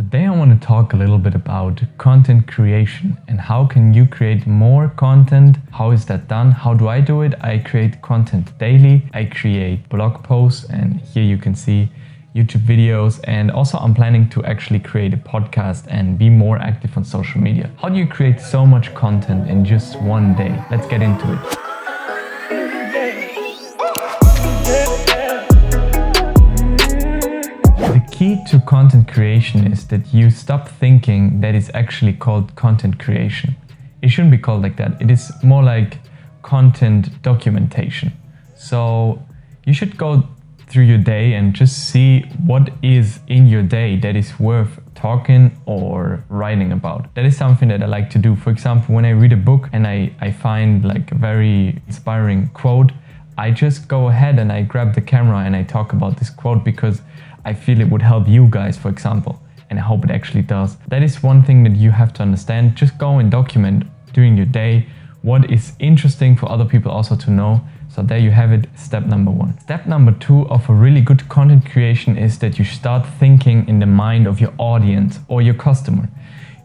Today I want to talk a little bit about content creation and how can you create more content. How is that done? How do I do it? I create content daily. I create blog posts, and here you can see YouTube videos, and also I'm planning to actually create a podcast and be more active on social media. How do you create so much content in just one day? Let's get into it. The key to content creation is that you stop thinking that it's actually called content creation. It shouldn't be called like that. It is more like content documentation. So you should go through your day and just see what is in your day that is worth talking or writing about. That is something that I like to do. For example, when I read a book and I find like a very inspiring quote, I just go ahead and I grab the camera and I talk about this quote because I feel it would help you guys, for example, and I hope it actually does. That is one thing that you have to understand. Just go and document during your day what is interesting for other people also to know. So there you have it, step number 1. Step number 2 of a really good content creation is that you start thinking in the mind of your audience or your customer.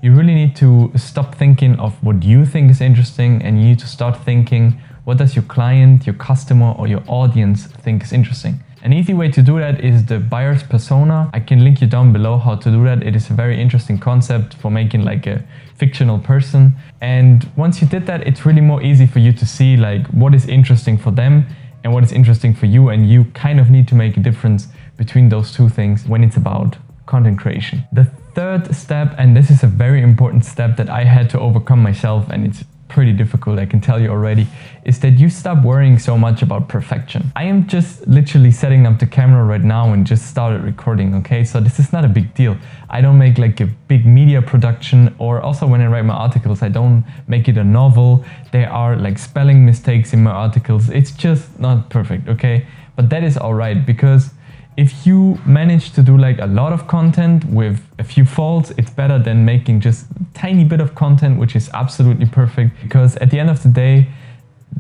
You really need to stop thinking of what you think is interesting, and you need to start thinking, what does your client, your customer, or your audience think is interesting? An easy way to do that is the buyer's persona. I can link you down below how to do that. It is a very interesting concept for making like a fictional person. And once you did that, it's really more easy for you to see like what is interesting for them and what is interesting for you. And you kind of need to make a difference between those two things when it's about content creation. The third step, and this is a very important step that I had to overcome myself, and it's pretty difficult, I can tell you already, is that you stop worrying so much about perfection. I am just literally setting up the camera right now and just started recording, okay? So this is not a big deal. I don't make like a big media production, or also when I write my articles, I don't make it a novel. There are like spelling mistakes in my articles. It's just not perfect, okay? But that is alright, because if you manage to do like a lot of content with a few faults, it's better than making just a tiny bit of content which is absolutely perfect. Because at the end of the day,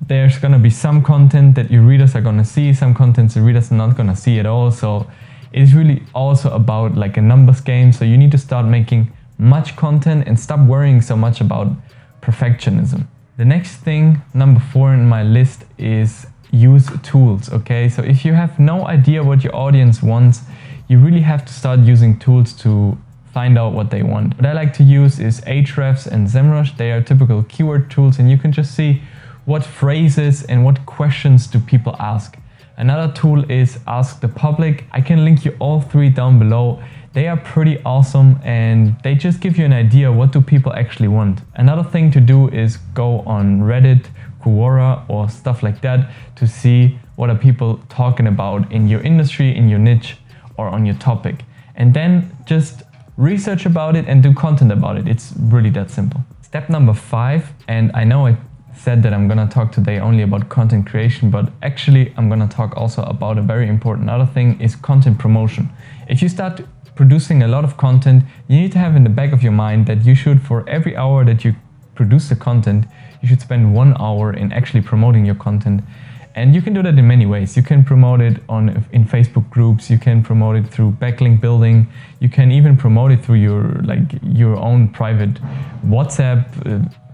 there's gonna be some content that your readers are gonna see, some content the readers are not gonna see at all. So it's really also about like a numbers game. So you need to start making much content and stop worrying so much about perfectionism. The next thing, number 4 in my list, is use tools, okay? So if you have no idea what your audience wants, you really have to start using tools to find out what they want. What I like to use is Ahrefs and SEMrush. They are typical keyword tools, and you can just see what phrases and what questions do people ask. Another tool is Ask the Public. I can link you all 3 down below. They are pretty awesome, and they just give you an idea what do people actually want. Another thing to do is go on Reddit, Quora, or stuff like that to see what are people talking about in your industry, in your niche, or on your topic. And then just research about it and do content about it. It's really that simple. Step number 5, and I know I said that I'm gonna talk today only about content creation, but actually I'm gonna talk also about a very important other thing, is content promotion. If you start producing a lot of content, you need to have in the back of your mind that you should, for every hour that you produce the content, you should spend 1 hour in actually promoting your content. And you can do that in many ways. You can promote it in Facebook groups, you can promote it through backlink building, you can even promote it through your own private WhatsApp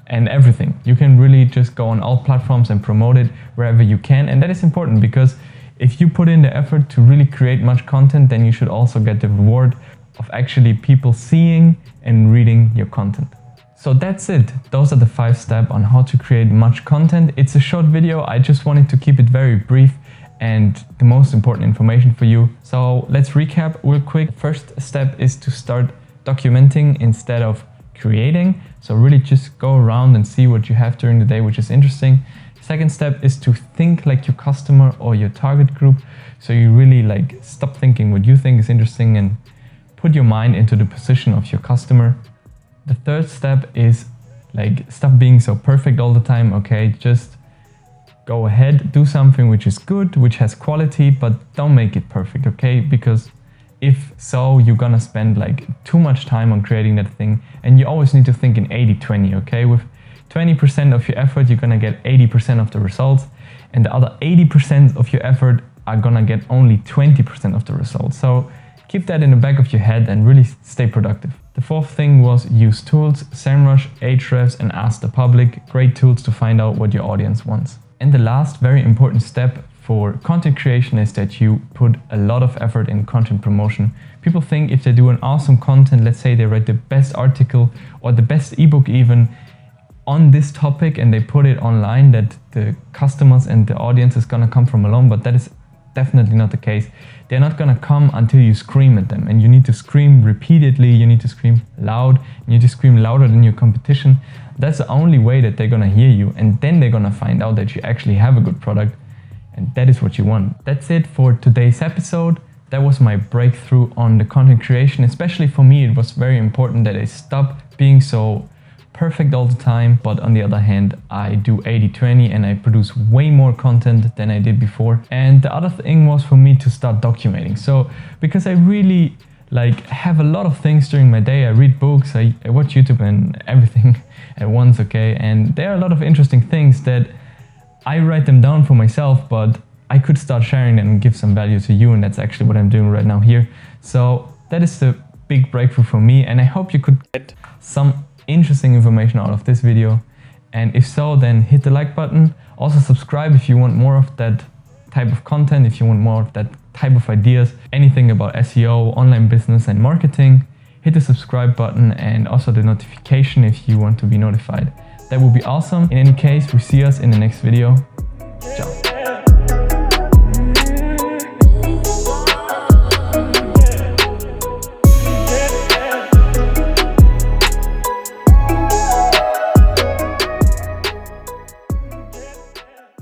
and everything. You can really just go on all platforms and promote it wherever you can. And that is important, because if you put in the effort to really create much content, then you should also get the reward of actually people seeing and reading your content. So that's it. Those are the 5 steps on how to create much content. It's a short video. I just wanted to keep it very brief and the most important information for you. So let's recap real quick. First step is to start documenting instead of creating. So really just go around and see what you have during the day, which is interesting. Second step is to think like your customer or your target group. So you really like stop thinking what you think is interesting and put your mind into the position of your customer. The third step is like stop being so perfect all the time, okay? Just go ahead, do something which is good, which has quality, but don't make it perfect, okay? Because if so, you're gonna spend like too much time on creating that thing, and you always need to think in 80-20, okay? With 20% of your effort, you're gonna get 80% of the results, and the other 80% of your effort are gonna get only 20% of the results. So keep that in the back of your head and really stay productive. The fourth thing was use tools, SEMrush, Ahrefs, and Ask the Public. Great tools to find out what your audience wants. And the last very important step for content creation is that you put a lot of effort in content promotion. People think if they do an awesome content, let's say they write the best article or the best ebook even on this topic and they put it online, that the customers and the audience is gonna come from alone, but that is definitely not the case. They're not gonna come until you scream at them, and you need to scream repeatedly, you need to scream loud, you need to scream louder than your competition. That's the only way that they're gonna hear you, and then they're gonna find out that you actually have a good product, and that is what you want. That's it for today's episode. That was my breakthrough on the content creation. Especially for me, it was very important that I stop being so perfect all the time, but on the other hand, I do 80-20 and I produce way more content than I did before. And the other thing was for me to start documenting. So because I really have a lot of things during my day, I read books, I watch YouTube and everything at once, okay? And there are a lot of interesting things that I write them down for myself, but I could start sharing them and give some value to you, and that's actually what I'm doing right now here. So that is the big breakthrough for me, and I hope you could get some interesting information out of this video. And if so, then hit the like button. Also subscribe if you want more of that type of content, if you want more of that type of ideas, anything about SEO, online business and marketing. Hit the subscribe button and also the notification if you want to be notified. That would be awesome. In any case, we see us in the next video. Ciao.